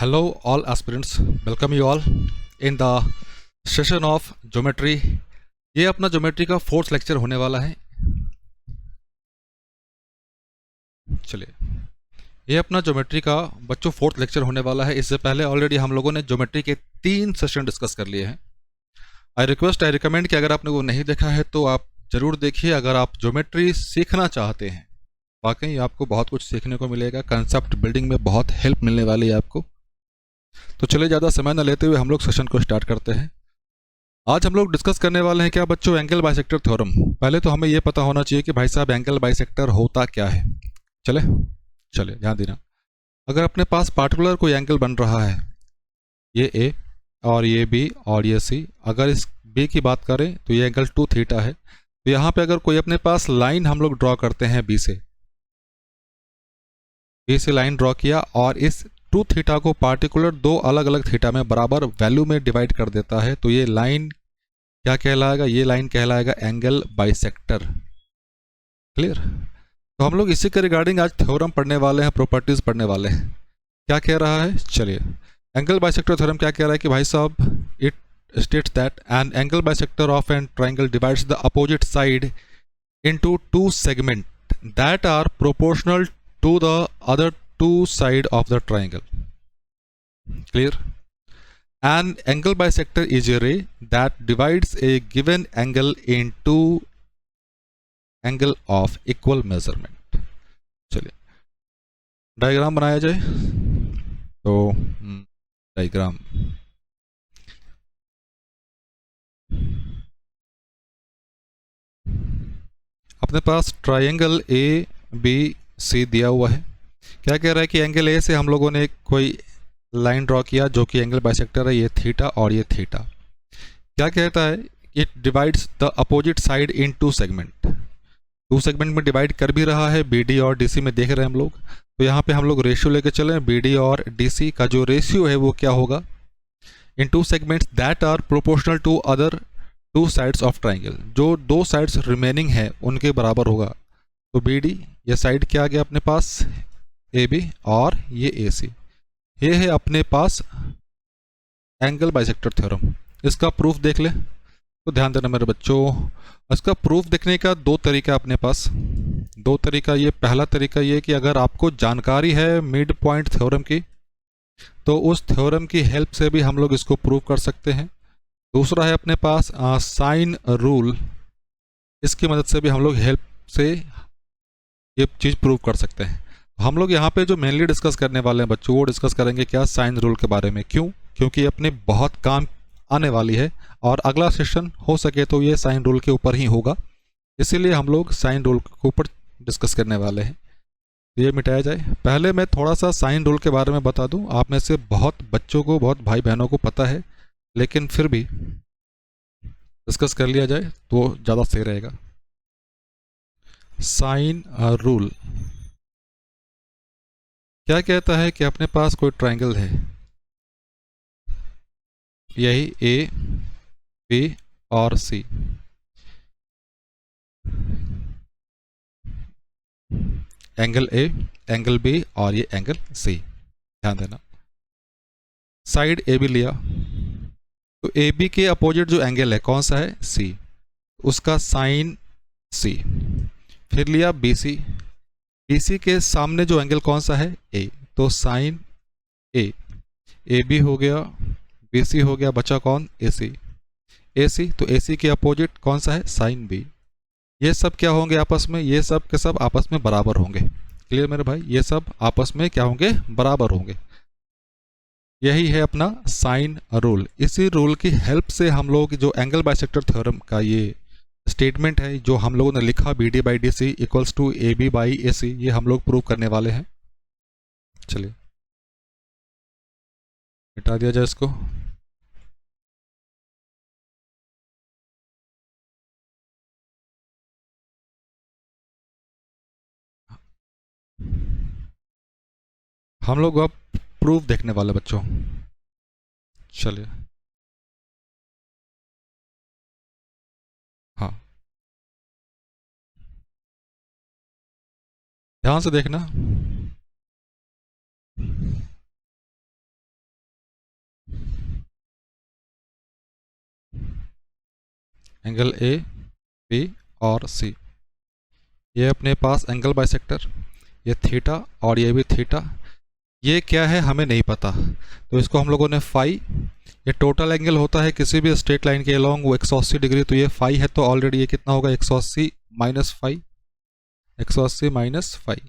Hello, all aspirants. Welcome you all in the session of geometry. ये अपना geometry का fourth lecture होने वाला है। चलिए, ये अपना ज्योमेट्री का बच्चों फोर्थ लेक्चर होने वाला है। इससे पहले ऑलरेडी हम लोगों ने ज्योमेट्री के 3 सेशन डिस्कस कर लिए हैं। आई रिकमेंड कि अगर आपने वो नहीं देखा है तो आप जरूर देखिए। अगर आप ज्योमेट्री सीखना चाहते हैं, वाकई आपको बहुत कुछ सीखने को मिलेगा। कंसेप्ट बिल्डिंग में बहुत हेल्प मिलने वाली है आपको। तो चलिए, ज़्यादा समय न लेते हुए हम लोग सेशन को स्टार्ट करते हैं। आज हम लोग डिस्कस करने वाले हैं क्या बच्चों, एंगल बाइसेक्टर थ्योरम। पहले तो हमें यह पता होना चाहिए कि भाई साहब एंगल बाइसेक्टर होता क्या है। चले चले ध्यान देना। अगर अपने पास पार्टिकुलर कोई एंगल बन रहा है, ये ए और ये बी और ये सी, अगर इस बी की बात करें तो ये एंगल 2 थीटा है। तो यहाँ पे अगर कोई अपने पास लाइन हम लोग ड्रॉ करते हैं बी से लाइन ड्रॉ किया और इस 2 थीटा को पार्टिकुलर 2 अलग अलग थीटा में बराबर वैल्यू में डिवाइड कर देता है, तो ये लाइन क्या कहलाएगा? ये लाइन कहलाएगा एंगल बाइसेक्टर। क्लियर? तो हम लोग इसी के रिगार्डिंग आज थ्योरम पढ़ने वाले हैं, प्रॉपर्टीज पढ़ने वाले हैं। क्या कह रहा है? चलिए, एंगल बाइसेक्टर थ्योरम क्या कह रहा है कि भाई साहब, it states that an angle bisector of an triangle divides the opposite side into 2 segment that are proportional to the other 2 side of the triangle. Clear? An angle bisector is a ray that divides a given angle into angle of equal measurement। चलिए, diagram बनाया जाए। तो diagram अपने पास triangle A B सी दिया हुआ है। क्या कह रहा है कि एंगल ए से हम लोगों ने कोई लाइन ड्रॉ किया जो कि एंगल बाइसेक्टर है, ये थीटा और ये थीटा। क्या कहता है? It divides the opposite side in 2 segment. 2 segment में डिवाइड कर भी रहा है, बी डी और डी सी में देख रहे हैं हम लोग। तो यहाँ पे हम लोग रेशियो लेके चले, बी डी और डी सी का जो रेशियो है वो क्या होगा? In 2 segments that are proportional to other 2 sides of triangle. जो 2 साइड्स रिमेनिंग है उनके बराबर होगा। तो बी डी, ये साइड क्या आ गया अपने पास? ए बी और ये ए सी। ये है अपने पास एंगल बाइसेक्टर थ्योरम। इसका प्रूफ देख ले। तो ध्यान देना मेरे बच्चों, इसका प्रूफ देखने का 2 तरीका अपने पास। 2 तरीका। ये पहला तरीका ये कि अगर आपको जानकारी है मिड पॉइंट थ्योरम की, तो उस थ्योरम की हेल्प से भी हम लोग इसको प्रूव कर सकते हैं। दूसरा है अपने पास साइन रूल। इसकी मदद से भी हम लोग हेल्प से ये चीज़ प्रूव कर सकते हैं। हम लोग यहाँ पे जो मेनली डिस्कस करने वाले हैं बच्चों, वो डिस्कस करेंगे क्या? साइन रूल के बारे में। क्यों? क्योंकि ये अपने बहुत काम आने वाली है और अगला सेशन हो सके तो ये साइन रूल के ऊपर ही होगा। इसीलिए हम लोग साइन रूल के ऊपर डिस्कस करने वाले हैं। ये मिटाया जाए। पहले मैं थोड़ा सा साइन रूल के बारे में बता दूं। आप में से बहुत बच्चों को, बहुत भाई बहनों को पता है, लेकिन फिर भी डिस्कस कर लिया जाए तो ज़्यादा सही रहेगा। साइन रूल क्या कहता है कि अपने पास कोई ट्राइंगल है, यही ए बी और सी। एंगल ए, एंगल बी और ये एंगल सी। ध्यान देना, साइड ए बी लिया तो ए बी के अपोजिट जो एंगल है कौन सा है? सी। उसका साइन सी। फिर लिया बी सी। बी सी के सामने जो एंगल कौन सा है? ए। तो साइन ए। ए बी हो गया, बी सी हो गया, बचा कौन? ए सी। ए सी, तो ए सी के अपोजिट कौन सा है? Sine B. ये सब क्या होंगे आपस में? ये सब के सब आपस में बराबर होंगे। क्लियर मेरे भाई? ये सब आपस में क्या होंगे? बराबर होंगे। यही है अपना साइन रूल। इसी रूल की हेल्प से हम लोग जो एंगल बाइसेक्टर थ्योरम का ये स्टेटमेंट है जो हम लोगों ने लिखा, B D by D C equals to A B by A C, ये हम लोग प्रूव करने वाले हैं। चलिए, मिटा दिया जाए इसको। हम लोग अब प्रूफ देखने वाले बच्चों। चलिए, हाँ, ध्यान से देखना। एंगल ए बी और सी, ये अपने पास एंगल बाइसेक्टर, ये थीटा और ये भी थीटा। ये क्या है हमें नहीं पता, तो इसको हम लोगों ने फाई, ये टोटल एंगल होता है किसी भी स्ट्रेट लाइन के अलोंग वो 180 डिग्री, तो ये फाई है, तो ऑलरेडी ये कितना होगा 180 माइनस फाई, 180 माइनस फाई।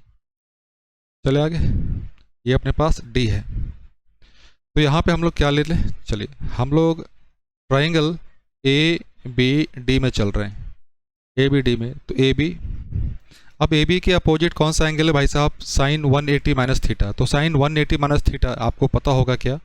चले आगे, ये अपने पास डी है। तो यहाँ पे हम लोग क्या ले लें, चलिए हम लोग ट्राइंगल ए बी डी में चल रहे हैं, ए बी डी में, तो ए बी, अब ए बी के अपोजिट कौन सा एंगल है भाई साहब, साइन 180 माइनस थीटा। तो साइन 180 माइनस थीटा आपको पता होगा क्या,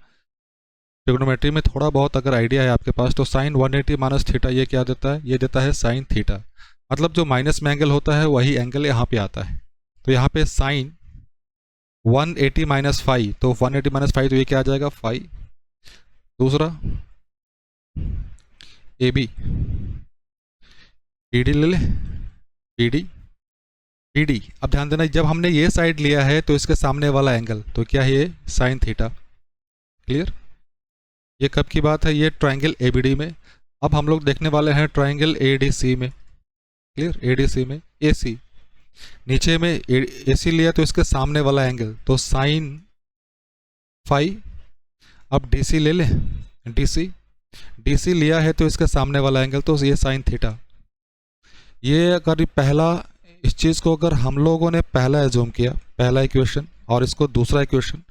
ट्रिग्नोमेट्री में थोड़ा बहुत अगर आइडिया है आपके पास, तो साइन 180 माइनस थीटा ये क्या देता है, ये देता है साइन थीटा। मतलब जो माइनस में एंगल होता है वही एंगल यहाँ पे आता है। तो यहाँ पे साइन 180 माइनस फाइव, तो 180 माइनस फाइव, तो ये क्या आ जाएगा फाइव। दूसरा ए बी, बी डी ले ले, बी डी, बी डी। अब ध्यान देना जब हमने ये साइड लिया है तो इसके सामने वाला एंगल तो क्या है, ये साइन थीटा। क्लियर, ये कब की बात है, ये ट्राइंगल ए बी डी में। अब हम लोग देखने वाले हैं ट्राइंगल ए डी सी में। क्लियर, ए डी सी में ए सी, नीचे में ए सी लिया तो इसके सामने वाला एंगल तो साइन फाइव। अब डी सी ले ले, डी सी, डी सी लिया है तो इसके सामने वाला एंगल तो ये साइन थीटा। ये अगर पहला, इस चीज़ को अगर हम लोगों ने पहला एज्यूम किया, पहला इक्वेशन, और इसको दूसरा इक्वेशन,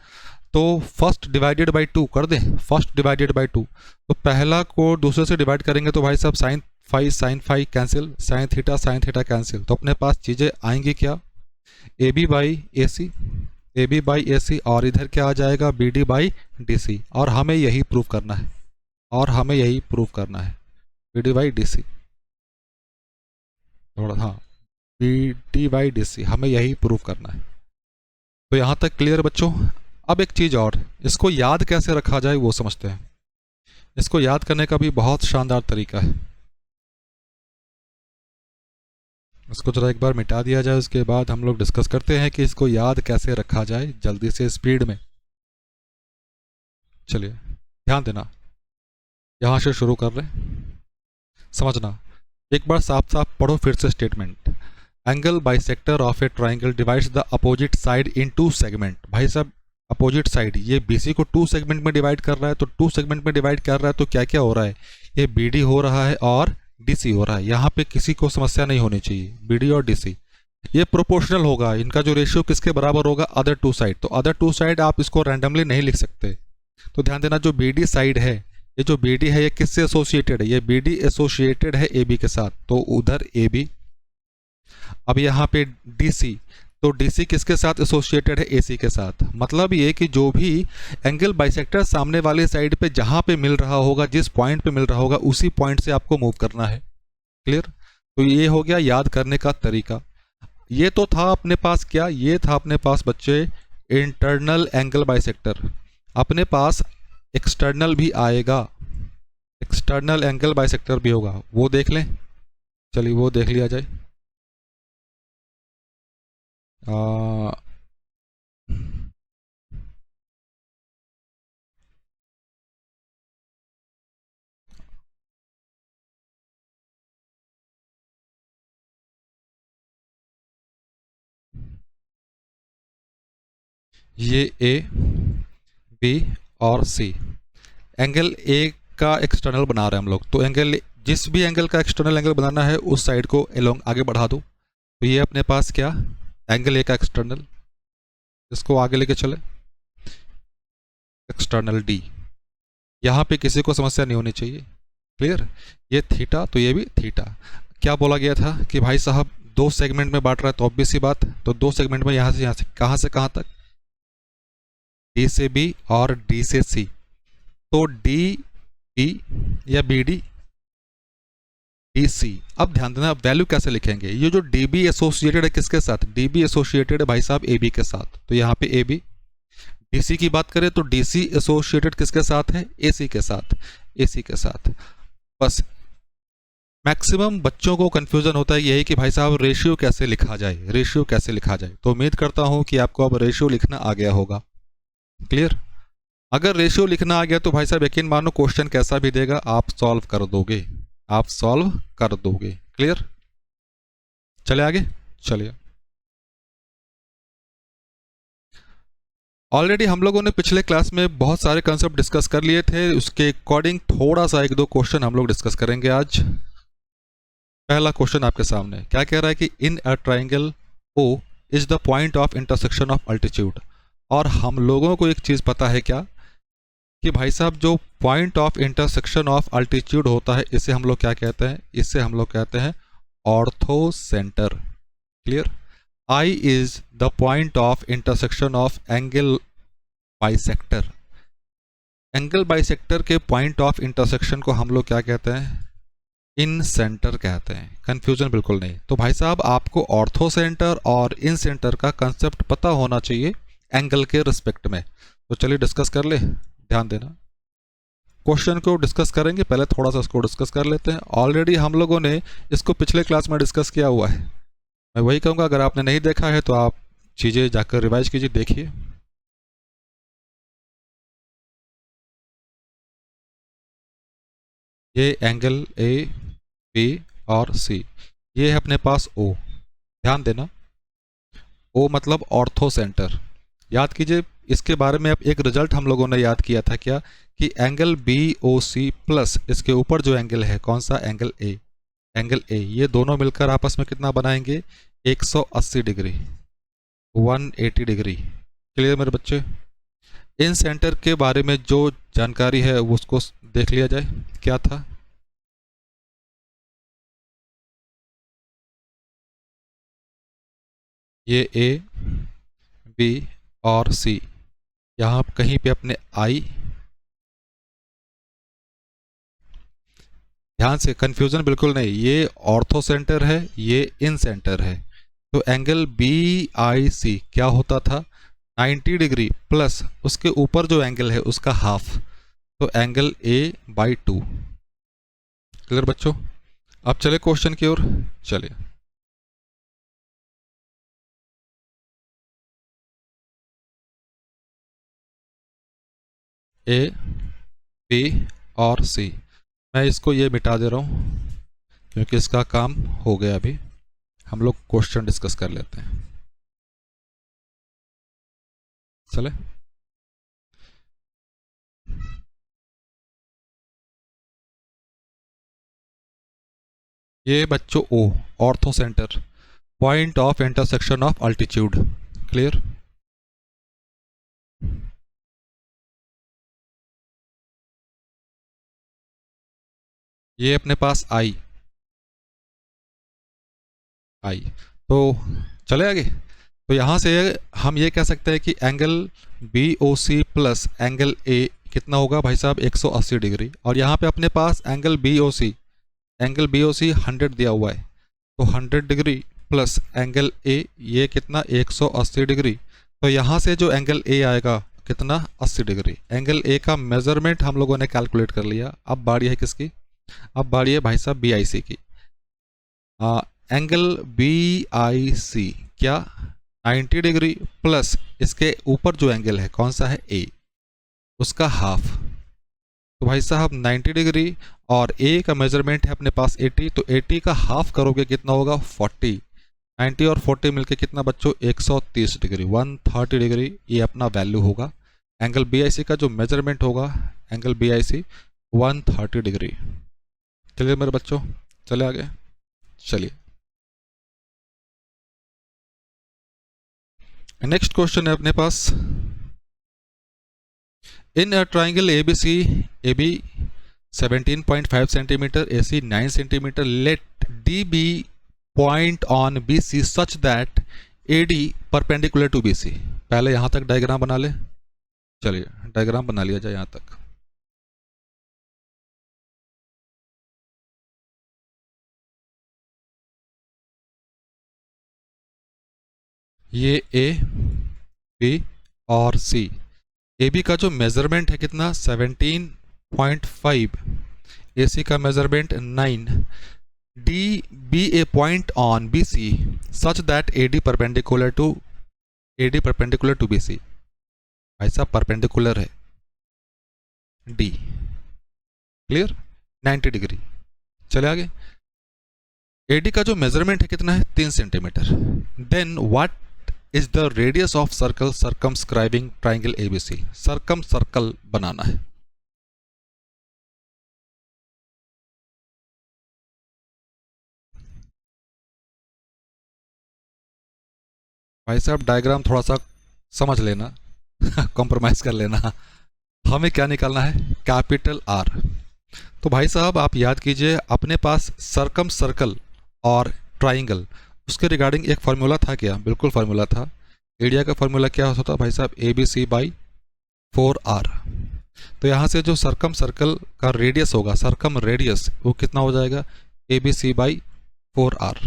तो फर्स्ट डिवाइडेड बाई टू कर दें, फर्स्ट डिवाइडेड बाई टू, तो पहला को दूसरे से डिवाइड करेंगे तो भाई साहब sine five cancel, sine theta cancel, तो अपने पास चीज़ें आएंगी क्या, A B by A C, A B by A C, और इधर क्या आ जाएगा B D by D C. और हमें यही प्रूव करना है, और हमें यही प्रूव करना है, B D by D C, थोड़ा हाँ, B D by D C, हमें यही प्रूव करना है। तो यहाँ तक क्लियर बच्चों। अब एक चीज़ और, इसको याद कैसे रखा जाए वो समझते हैं। इसको याद करने का भी बहुत शानदार तरीका है। इसको जरा एक बार मिटा दिया जाए, उसके बाद हम लोग डिस्कस करते हैं कि इसको याद कैसे रखा जाए जल्दी से, स्पीड में। चलिए ध्यान देना, यहाँ से शुरू कर रहे हैं, समझना। एक बार साफ साफ पढ़ो फिर से statement. Angle bisector of a triangle divides the opposite side in two segment. भाई साहब अपोजिट साइड, ये बीसी को टू सेगमेंट में डिवाइड कर रहा है, तो टू सेगमेंट में डिवाइड कर रहा है तो क्या क्या हो रहा है, ये बीडी हो रहा है और डीसी हो रहा है। यहाँ पे किसी को समस्या नहीं होनी चाहिए, बीडी और डीसी ये प्रोपोर्शनल होगा, इनका जो रेशियो किसके बराबर होगा, अदर टू साइड। तो अदर टू साइड आप इसको रैंडमली नहीं लिख सकते। तो ध्यान देना जो बीडी साइड है, ये जो बीडी है ये किससे एसोसिएटेड है, ये बीडी एसोसिएटेड है एबी के साथ, तो उधर एबी। अब यहाँ पे डीसी, तो डीसी किसके साथ एसोसिएटेड है, एसी के साथ। मतलब ये कि जो भी एंगल बाइसेक्टर सामने वाले साइड पे जहाँ पे मिल रहा होगा, जिस पॉइंट पे मिल रहा होगा, उसी पॉइंट से आपको मूव करना है। क्लियर, तो ये हो गया याद करने का तरीका। ये तो था अपने पास क्या, ये था अपने पास बच्चे इंटरनल एंगल बाइसेक्टर। अपने पास एक्सटर्नल भी आएगा, एक्सटर्नल एंगल बाइसेक्टर भी होगा, वो देख लें। चलिए वो देख लिया जाए। ये ए बी और सी, एंगल ए का एक्सटर्नल बना रहे हैं हम लोग। तो एंगल, जिस भी एंगल का एक्सटर्नल एंगल बनाना है उस साइड को एलोंग आगे बढ़ा दो। तो ये अपने पास क्या, एंगल ए का एक्सटर्नल, इसको आगे लेके चले, एक्सटर्नल डी। यहाँ पे किसी को समस्या नहीं होनी चाहिए। क्लियर, ये थीटा तो ये भी थीटा। क्या बोला गया था कि भाई साहब दो सेगमेंट में बांट रहा है, तो ऑब्वियस सी बात, तो दो सेगमेंट में यहाँ से कहाँ तक, डी से बी और डी से सी। तो डी बी या बी डी डी सी। अब ध्यान देना वैल्यू कैसे लिखेंगे, ये जो डी बी एसोसिएटेड है किसके साथ, डी बी एसोसिएटेड है भाई साहब ए बी के साथ। तो यहाँ पे ए बी, डी सी की बात करें तो डी सी एसोसिएटेड किसके साथ है, ए सी के साथ, ए सी के साथ। बस मैक्सिमम बच्चों को कंफ्यूजन होता है यही कि भाई साहब रेशियो कैसे लिखा जाए, रेशियो कैसे लिखा जाए। तो उम्मीद करता हूँ कि आपको अब रेशियो लिखना आ गया होगा। क्लियर, अगर रेशियो लिखना आ गया तो भाई साहब यकीन मानो क्वेश्चन कैसा भी देगा आप सॉल्व कर दोगे। आप सॉल्व कर दोगे। क्लियर? चले आगे, चलिए। ऑलरेडी हम लोगों ने पिछले क्लास में बहुत सारे कंसेप्ट डिस्कस कर लिए थे, उसके अकॉर्डिंग थोड़ा सा एक दो क्वेश्चन हम लोग डिस्कस करेंगे आज। पहला क्वेश्चन आपके सामने क्या कह रहा है कि in a triangle O is the point of intersection of altitude. और हम लोगों को एक चीज़ पता है क्या, कि भाई साहब जो point of intersection of altitude होता है इसे हम लोग क्या कहते हैं, इसे हम लोग कहते हैं ortho centre. Clear? I is the point of intersection of angle bisector. Angle bisector के पॉइंट ऑफ इंटरसेक्शन को हम लोग क्या कहते हैं, इन सेंटर कहते हैं। कंफ्यूजन बिल्कुल नहीं। तो भाई साहब आपको ऑर्थो सेंटर और इन सेंटर का कंसेप्ट पता होना चाहिए एंगल के रिस्पेक्ट में। तो चलिए डिस्कस कर ले, ध्यान देना। क्वेश्चन को डिस्कस करेंगे, पहले थोड़ा सा इसको डिस्कस कर लेते हैं। ऑलरेडी हम लोगों ने इसको पिछले क्लास में डिस्कस किया हुआ है। मैं वही कहूँगा, अगर आपने नहीं देखा है तो आप चीज़ें जाकर रिवाइज कीजिए, देखिए। ये एंगल ए बी और सी, ये है अपने पास ओ। ध्यान देना, ओ मतलब ऑर्थो सेंटर। याद कीजिए, इसके बारे में अब एक रिजल्ट हम लोगों ने याद किया था क्या, कि angle B O C plus इसके ऊपर जो एंगल है कौन सा, एंगल ए। एंगल ए, ये दोनों मिलकर आपस में कितना बनाएंगे, 180 डिग्री, 180 डिग्री। क्लियर मेरे बच्चे? इन सेंटर के बारे में जो जानकारी है वो उसको देख लिया जाए, क्या था। ये ए बी और सी, यहाँ आप कहीं पे अपने आई, ध्यान से, कंफ्यूजन बिल्कुल नहीं, ये ऑर्थो सेंटर है, ये इन सेंटर है। तो एंगल बी आई सी क्या होता था, 90 डिग्री प्लस उसके ऊपर जो एंगल है उसका हाफ, तो एंगल ए बाई 2। क्लियर बच्चों? अब चले क्वेश्चन की ओर, चलिए। ए बी और सी, मैं इसको ये मिटा दे रहा हूँ क्योंकि इसका काम हो गया। अभी हम लोग क्वेश्चन डिस्कस कर लेते हैं, चले। ये बच्चों O, orthocentre, point of intersection of altitude. Clear? ये अपने पास आई, आई, तो चले आगे। तो यहाँ से हम ये कह सकते हैं कि angle B O C plus angle A कितना होगा भाई साहब, 180 डिग्री। और यहाँ पे अपने पास एंगल बी ओ सी, एंगल बी ओ सी 100 दिया हुआ है, तो 100 डिग्री प्लस एंगल ए, ये कितना, 180 डिग्री। तो यहाँ से जो एंगल ए आएगा कितना, 80 डिग्री। एंगल ए का मेजरमेंट हम लोगों ने कैलकुलेट कर लिया। अब बारी है किसकी, अब बारी है भाई साहब बी आई सी की। एंगल बी आई सी क्या, 90 डिग्री प्लस इसके ऊपर जो एंगल है कौन सा है, ए, उसका हाफ। तो भाई साहब 90 डिग्री और ए का मेजरमेंट है अपने पास 80, तो 80 का हाफ करोगे कितना होगा, 40। 90 और 40 मिलके कितना बच्चों, 130 डिग्री, 130 डिग्री, ये अपना वैल्यू होगा। एंगल बी आई सी का जो मेजरमेंट होगा, angle B I C 130 degree. चलिए मेरे बच्चों, चले आगे, चलिए। नेक्स्ट क्वेश्चन है अपने पास, in a triangle A B C, A B 17.5 centimetre, A C 9 centimetre, let D be point on B C such that A D perpendicular to B C. पहले यहाँ तक डायग्राम बना ले, चलिए डायग्राम बना लिया जाए यहाँ तक। ये ए बी और सी, ए बी का जो मेजरमेंट है कितना, 17.5, ए सी का measurement 9, D B A point on B C such that A D perpendicular to B C. ऐसा परपेंडिकुलर है डी। क्लियर? 90 डिग्री। चले आगे। एडी का जो मेजरमेंट है कितना है 3 centimetre. Then what is the radius of circle circumscribing triangle ABC. Circum circle बनाना है। भाई साहब डायग्राम थोड़ा सा समझ लेना कॉम्प्रोमाइज कर लेना। हमें क्या निकालना है, कैपिटल आर। तो भाई साहब आप याद कीजिए, अपने पास सर्कम सर्कल और ट्राइंगल, उसके रिगार्डिंग एक फार्मूला था क्या, बिल्कुल फार्मूला था। एरिया का फार्मूला क्या होता भाई साहब, ए बी सी बाई 4r। तो यहाँ से जो सर्कम सर्कल का रेडियस होगा, सर्कम रेडियस, वो कितना हो जाएगा, A B C by 4r,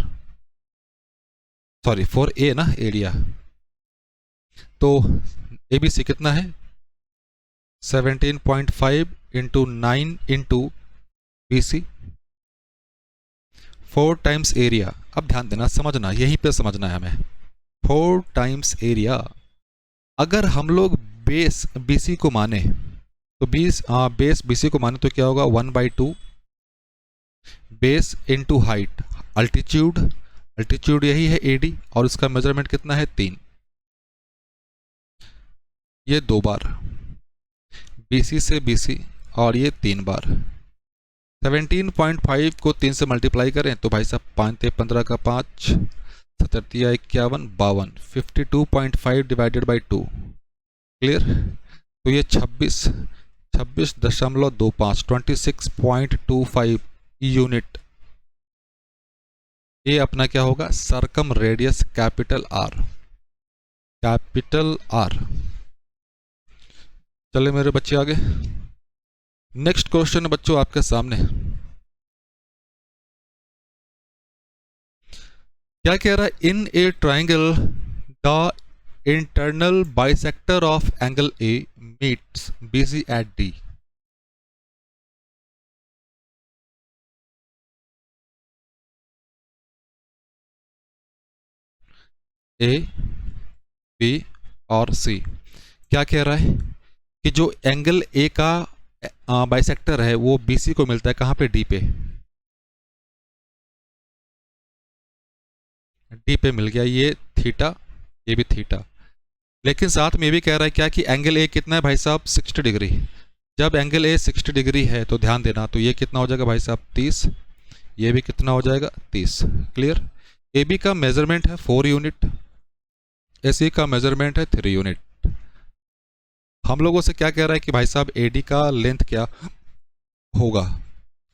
sorry 4a ना एरिया। तो ए बी सी कितना है 17.5 into 9 into B C, 4 times area. अब ध्यान देना, समझना, यहीं पे समझना है हमें। 4 टाइम्स एरिया, अगर हम लोग बेस बीसी को माने तो बेस बीसी को माने तो क्या होगा 1/2 base into height, altitude, altitude यही है एडी, और इसका मेजरमेंट कितना है 3, ये 2 बार बीसी से बीसी, और ये 3 बार। 17.5 को 3 से मल्टीप्लाई करें तो भाई साहब 5 × 15 का 5, 7 × 51 52, 52.5 डिवाइडेड बाई 2, क्लियर। तो ये 26.25 26.25 यूनिट, ये अपना क्या होगा, circum radius capital R, capital R. चले मेरे बच्चे आगे। नेक्स्ट क्वेश्चन बच्चों आपके सामने क्या कह रहा है, in a triangle the internal bisector of angle A meets BC at D. A B और सी, क्या कह रहा है कि जो एंगल ए का बाइसेक्टर है वो बीसी को मिलता है कहाँ पे, डी पे, डी पे मिल गया, ये थीटा, ये भी थीटा। लेकिन साथ में ये भी कह रहा है क्या कि एंगल ए कितना है भाई साहब 60 डिग्री। जब एंगल ए 60 डिग्री है तो ध्यान देना, तो ये कितना हो जाएगा भाई साहब 30, ये भी कितना हो जाएगा 30, क्लियर। ए बी का मेजरमेंट है 4 यूनिट, ए सी का मेजरमेंट है 3 यूनिट। हम लोगों से क्या कह रहा है कि भाई साहब ए डी का लेंथ क्या होगा,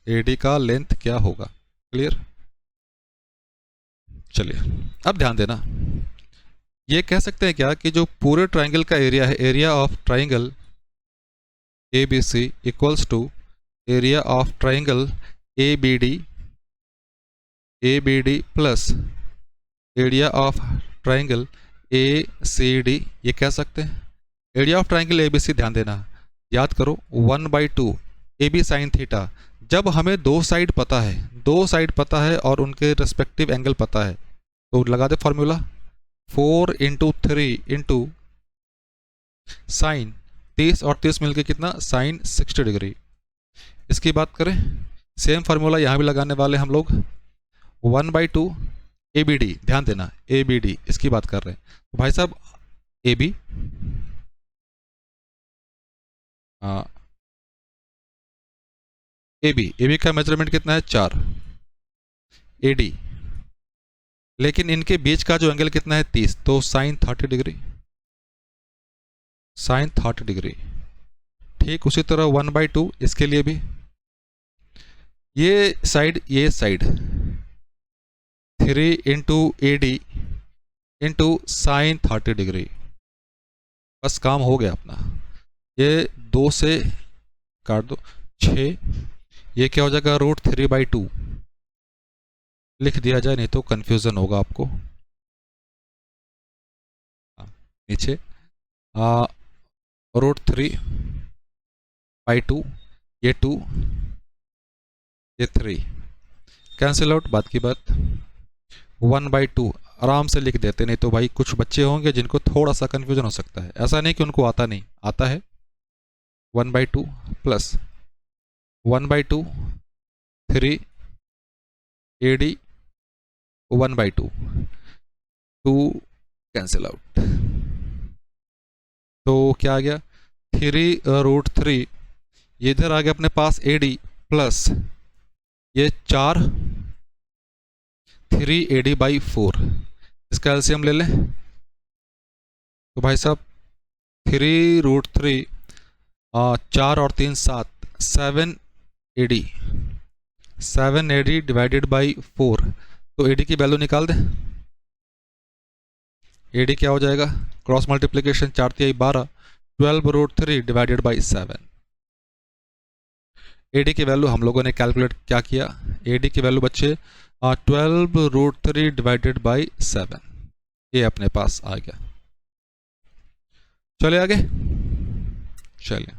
ए डी का लेंथ क्या होगा, क्लियर। चलिए अब ध्यान देना, ये कह सकते हैं क्या कि जो पूरे ट्राइंगल का एरिया है, area of triangle A B C equals to area of triangle A B D plus area of triangle A C D, ये कह सकते हैं। Area of triangle A B C, ध्यान देना, याद करो 1/2 ए बी साइन थीटा। जब हमें दो साइड पता है, दो साइड पता है और उनके रेस्पेक्टिव एंगल पता है, तो लगा दे फॉर्मूला 4 × 3 इंटू साइन 30 और 30 मिलके कितना, साइन 60 डिग्री। इसकी बात करें, सेम फार्मूला यहाँ भी लगाने वाले हम लोग, 1/2 ए बी डी, ध्यान देना ए बी डी, इसकी बात कर रहे हैं। तो भाई साहब ए बी ए बी का मेजरमेंट कितना है 4, ए डी, लेकिन इनके बीच का जो एंगल कितना है 30, तो साइन 30 डिग्री, साइन 30 डिग्री। ठीक उसी तरह 1/2 इसके लिए भी, ये side 3 into A D into sine 30 degree, बस काम हो गया अपना। ये 2 से काट दो 6, ये क्या हो जाएगा √3/2 लिख दिया जाए, नहीं तो कंफ्यूजन होगा आपको। नीचे √3/2, ये 2, ये 3, कैंसिल आउट, बात की बात। 1/2 आराम से लिख देते, नहीं तो भाई कुछ बच्चे होंगे जिनको थोड़ा सा कंफ्यूजन हो सकता है। ऐसा नहीं कि उनको आता नहीं, आता है। 1/2 प्लस 1/2 3 AD 1/2, 2 कैंसिल आउट, तो क्या आ गया 3√3, ये इधर आ गया अपने पास AD प्लस ये 4 3AD/4, इसका एलसीएम ले लें तो भाई साहब 3√3 4 और 3 7, 7AD, 7AD डिवाइडेड बाई 4, तो AD की वैल्यू निकाल दें। AD क्या हो जाएगा, cross multiplication 4 3 12, 12√3 divided by 7। AD की वैल्यू हम लोगों ने कैलकुलेट क्या किया, AD की वैल्यू बच्चे 12√3 डिवाइडेड बाई 7, ये अपने पास आ गया। चलिए आगे, चलिए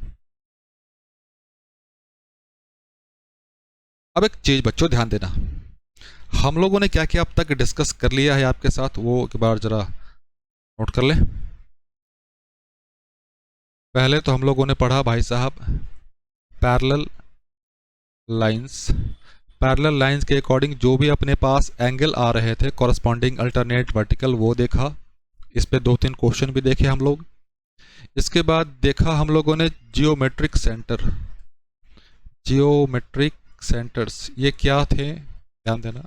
अब एक चीज बच्चों ध्यान देना, हम लोगों ने क्या क्या अब तक डिस्कस कर लिया है आपके साथ, वो एक बार जरा नोट कर लें। पहले तो हम लोगों ने पढ़ा भाई साहब पैरेलल लाइंस, पैरेलल लाइंस के अकॉर्डिंग जो भी अपने पास एंगल आ रहे थे कॉरस्पॉन्डिंग अल्टरनेट वर्टिकल वो देखा, इस पे 2-3 क्वेश्चन भी देखे हम लोग। इसके बाद देखा हम लोगों ने जियोमेट्रिक सेंटर, जियोमेट्रिक सेंटर्स ये क्या थे ध्यान देना।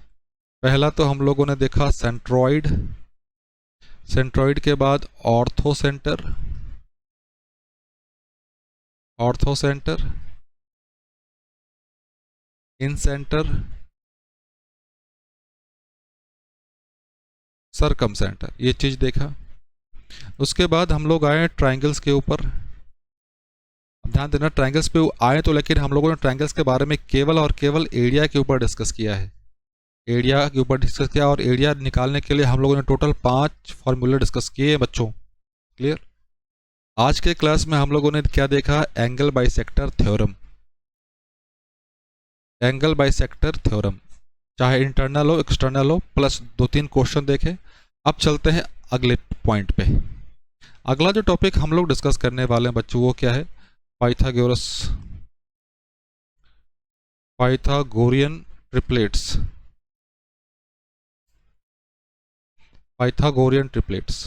पहला तो हम लोगों ने देखा सेंट्रॉइड, सेंट्रॉइड के बाद ऑर्थो सेंटर, ऑर्थो सेंटर, इन सेंटर, सरकम सेंटर, ये चीज देखा। उसके बाद हम लोग आए ट्रायंगल्स के ऊपर, ध्यान देना ट्रायंगल्स पे आए तो, लेकिन हम लोगों ने ट्रायंगल्स के बारे में केवल और केवल एरिया के ऊपर डिस्कस किया है, एरिया के ऊपर डिस्कस किया, और एरिया निकालने के लिए हम लोगों ने टोटल 5 फॉर्मूले डिस्कस किए हैं बच्चों, क्लियर। आज के क्लास में हम लोगों ने क्या देखा, angle bisector theorem, angle bisector theorem, चाहे इंटरनल हो एक्सटर्नल हो, प्लस 2-3 क्वेश्चन देखे। अब चलते हैं अगले पॉइंट पे। अगला जो टॉपिक हम लोग डिस्कस करने वाले हैं बच्चों वो क्या है, Pythagoras, Pythagorean triplets, Pythagorean triplets.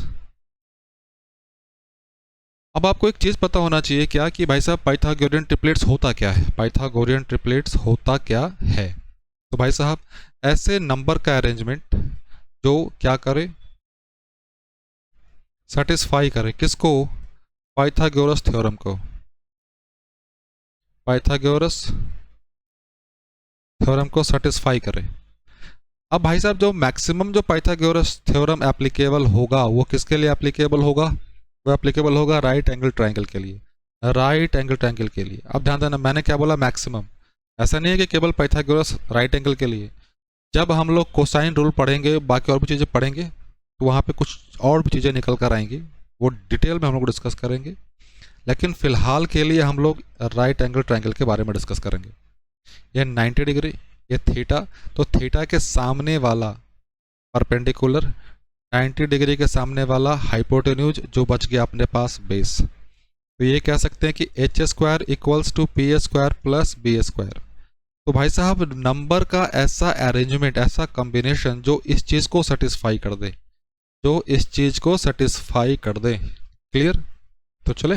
अब आपको एक चीज पता होना चाहिए क्या कि भाई साहब पाइथागोरियन ट्रिपलेट्स होता क्या है, पाइथागोरियन ट्रिपलेट्स होता क्या है। तो भाई साहब ऐसे नंबर का अरेंजमेंट जो क्या करे, सेटिस्फाई करे किसको, पाइथागोरस थ्योरम को, पाइथागोरस थ्योरम को सेटिस्फाई करे। अब भाई साहब जो मैक्सिमम जो पाइथागोरस थ्योरम एप्लीकेबल होगा वो किसके लिए एप्लीकेबल होगा, वो एप्लीकेबल होगा राइट एंगल ट्रायंगल के लिए, राइट एंगल ट्रायंगल के लिए। अब ध्यान देना मैंने क्या बोला, मैक्सिमम, ऐसा नहीं है कि केवल पाइथागोरस राइट एंगल के लिए। जब हम लोग कोसाइन रूल पढ़ेंगे, बाकी और भी चीज़ें पढ़ेंगे, तो वहाँ पे कुछ और भी चीज़ें निकल कर आएंगी, वो डिटेल में हम लोग डिस्कस करेंगे। लेकिन फिलहाल के लिए हम लोग राइट एंगल ट्रायंगल के बारे में डिस्कस करेंगे। ये 90 डिग्री, ये थीटा, तो थीटा के सामने वाला परपेंडिकुलर, 90 डिग्री के सामने वाला हाइपोटेन्यूज, जो बच गया अपने पास बेस। तो ये कह सकते हैं कि h² equals to p² plus b²। तो भाई साहब नंबर का ऐसा अरेंजमेंट, ऐसा कॉम्बिनेशन जो इस चीज़ को सेटिस्फाई कर दे, जो इस चीज़ को सेटिस्फाई कर दे, क्लियर। तो चले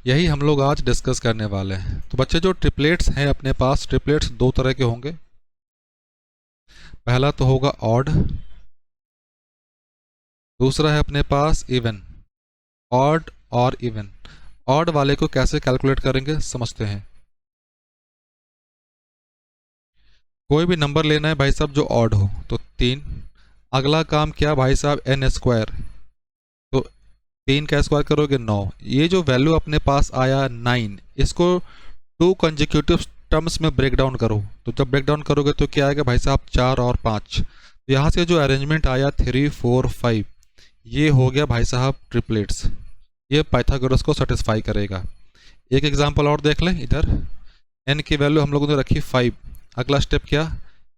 यही हम लोग आज डिस्कस करने वाले हैं। तो बच्चे जो ट्रिपलेट्स हैं अपने पास, ट्रिपलेट्स 2 तरह के होंगे। पहला तो होगा ऑड, दूसरा है अपने पास इवन, ऑड और इवन। ऑड वाले को कैसे कैलकुलेट करेंगे समझते हैं। कोई भी नंबर लेना है भाई साहब जो ऑड हो, तो 3। अगला काम क्या भाई साहब, n², तो 3 का स्क्वायर करोगे 9। ये जो वैल्यू अपने पास आया 9, इसको 2 कंसेक्यूटिव टर्म्स में ब्रेक डाउन करो, तो जब ब्रेक डाउन करोगे तो क्या आएगा भाई साहब 4 और 5। तो यहाँ से जो अरेंजमेंट आया 3 4 5, ये हो गया भाई साहब ट्रिपलेट्स, ये पाइथागोरस को सेटिस्फाई करेगा। एक एग्जांपल और देख लें, इधर n की वैल्यू हम लोगों ने रखी 5। अगला स्टेप क्या,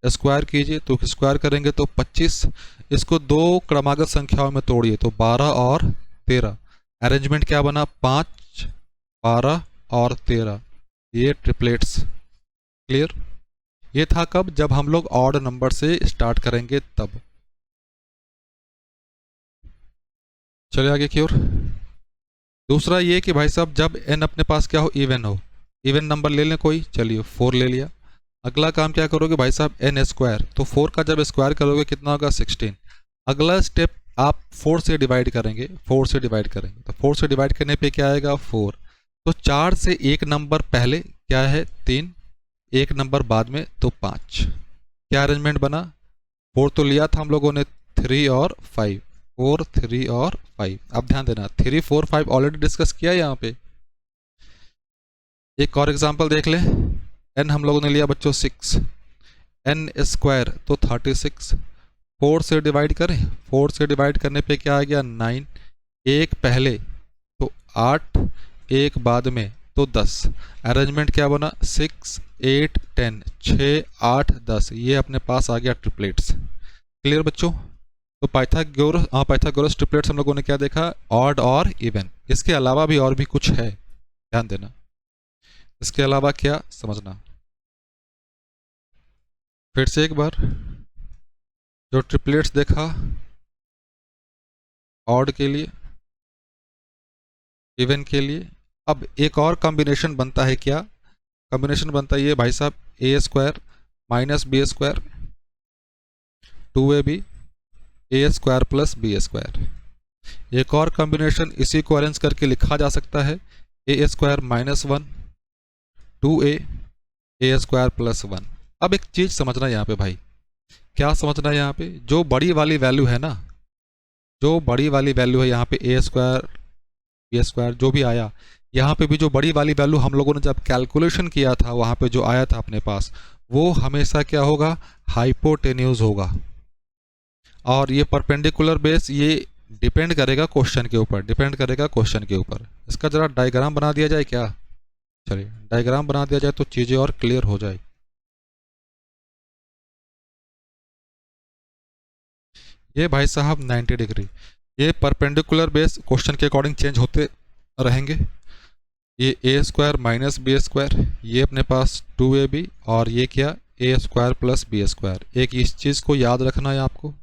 स्क्वायर कीजिए, तो स्क्वायर करेंगे तो 25। इसको 2 क्रमागत संख्याओं में तोड़िए, तो 12 और 13। अरेंजमेंट क्या बना, 5 12 और 13, ये ट्रिपलेट्स, क्लियर। ये था कब, जब हम लोग ऑड नंबर से स्टार्ट करेंगे तब। चलिए आगे की ओर। दूसरा ये कि भाई साहब जब n अपने पास क्या हो, इवन हो, इवन नंबर ले लें कोई, चलिए 4 ले लिया। अगला काम क्या करोगे भाई साहब, n स्क्वायर, तो 4 का जब स्क्वायर करोगे कितना होगा 16। अगला स्टेप आप 4 से डिवाइड करेंगे, 4 से डिवाइड करेंगे, तो 4 से डिवाइड करने पे क्या आएगा 4। तो 4 से एक नंबर पहले क्या है 3, एक नंबर बाद में तो 5। क्या अरेंजमेंट बना, 4 तो लिया था हम लोगों ने 3 और 5, 4 3 और 5। अब ध्यान देना 3 4 5 ऑलरेडी डिस्कस किया है यहाँ पे। एक और एग्जांपल देख ले, n हम लोगों ने लिया बच्चों 6, n स्क्वायर तो 36। 4 से डिवाइड करें, 4 से डिवाइड करने पे क्या आ गया 9, एक पहले तो 8, एक बाद में तो 10। अरेंजमेंट क्या बना 6 8 10, 6 8 10, ये अपने पास आ गया ट्रिपलेट्स। क्लियर बच्चों। तो पाइथागोरस ट्रिपलेट्स हम लोगों ने क्या देखा, ऑड और इवन। इसके अलावा भी और भी कुछ है, ध्यान देना। इसके अलावा क्या समझना, फिर से एक बार, जो ट्रिपलेट्स देखा ऑड के लिए, इवन के लिए। अब एक और कॉम्बिनेशन बनता है, क्या कॉम्बिनेशन बनता है ये भाई साहब, A square minus B square 2ab, A square plus B square. एक और कॉम्बिनेशन इसी को अरेंज करके लिखा जा सकता है, ए स्क्वायर माइनस 1 2a, ए स्क्वायर प्लस 1। अब एक चीज समझना यहाँ पे भाई, क्या समझना है यहाँ पे, जो बड़ी वाली वैल्यू है ना, जो बड़ी वाली वैल्यू है यहाँ पे ए स्क्वायर बी स्क्वायर जो भी आया, यहाँ पे भी जो बड़ी वाली वैल्यू हम लोगों ने जब कैलकुलेशन किया था वहाँ पे जो आया था अपने पास, वो हमेशा क्या होगा, हाइपोटेन्यूज होगा। और ये परपेंडिकुलर बेस, ये डिपेंड करेगा क्वेश्चन के ऊपर, डिपेंड करेगा क्वेश्चन के ऊपर। इसका जरा डायग्राम बना दिया जाए क्या, चलिए डायग्राम बना दिया जाए तो चीज़ें और क्लियर हो जाए। ये भाई साहब 90 डिग्री, ये परपेंडिकुलर बेस क्वेश्चन के अकॉर्डिंग चेंज होते रहेंगे। ये ए स्क्वायर माइनस बी स्क्वायर, ये अपने पास 2ab, और ये क्या ए स्क्वायर प्लस बी स्क्वायर। एक इस चीज़ को याद रखना है आपको।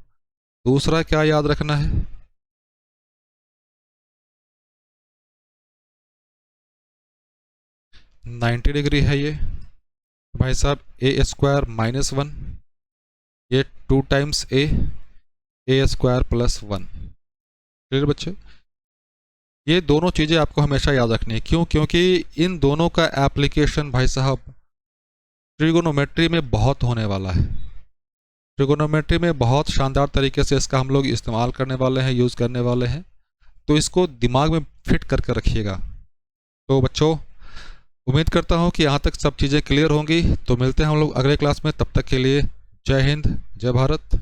दूसरा क्या याद रखना है, नाइन्टी डिग्री है ये भाई साहब, ए स्क्वायर माइनस 1, ये 2 टाइम्स ए स्क्वायर प्लस 1। क्लियर बच्चे। ये दोनों चीज़ें आपको हमेशा याद रखनी है, क्यों, क्योंकि इन दोनों का एप्लीकेशन भाई साहब ट्रिगोनोमेट्री में बहुत होने वाला है। ट्रिगोनोमेट्री में बहुत शानदार तरीके से इसका हम लोग इस्तेमाल करने वाले हैं, यूज़ करने वाले हैं। तो इसको दिमाग में फिट करके रखिएगा। तो बच्चों उम्मीद करता हूँ कि यहाँ तक सब चीज़ें क्लियर होंगी। तो मिलते हैं हम लोग अगले क्लास में, तब तक के लिए जय हिंद जय भारत।